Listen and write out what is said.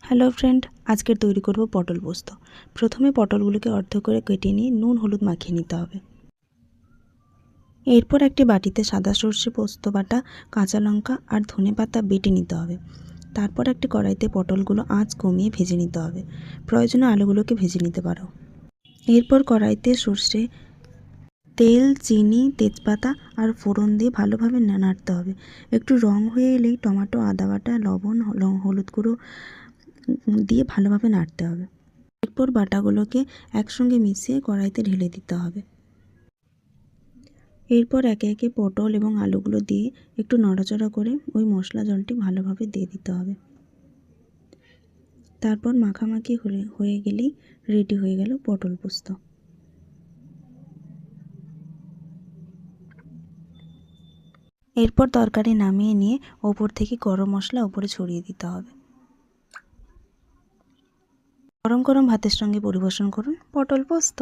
Hello friend, আজকের তৈরি করব পটল পোস্ত। প্রথমে পটলগুলোকে অর্ধ করে কেটে নিয়ে নুন হলুদ মাখিয়ে নিতে হবে। এরপর একটি বাটিতে সাদা সর্ষে পোস্ত বাটা, কাঁচা লঙ্কা আর ধনেপাতা বেটে নিতে হবে। তারপর একটি কড়াইতে পটলগুলো আঁচ কমিয়ে ভেজে নিতে হবে। প্রয়োজনে আলুগুলোকে ভেজে নিতে পারো। এরপর কড়াইতে সর্ষে তেল, চিনি, তেজপাতা আর ফোড়ন দিয়ে ভালোভাবে নাড়তে হবে। একটু রং হয়ে এলেই টমেটো, আদা বাটা, লবণ, হলুদ গুঁড়ো দিয়ে ভালোভাবে নাড়তে হবে। এরপর বাটাগুলোকে একসঙ্গে মিশিয়ে কড়াইতে ঢেলে দিতে হবে। এরপর একে একে পটল এবং আলুগুলো দিয়ে একটু নড়াচড়া করে ওই মশলা জলটি ভালোভাবে দিয়ে দিতে হবে। তারপর মাখামাখি হয়ে গেলেই রেডি হয়ে গেল পটল পোস্ত। এরপর তরকারি নামিয়ে নিয়ে ওপর থেকে গরম মশলা ওপরে ছড়িয়ে দিতে হবে। গরম গরম ভাতের সঙ্গে পরিবেশন করুন পটল পোস্ত।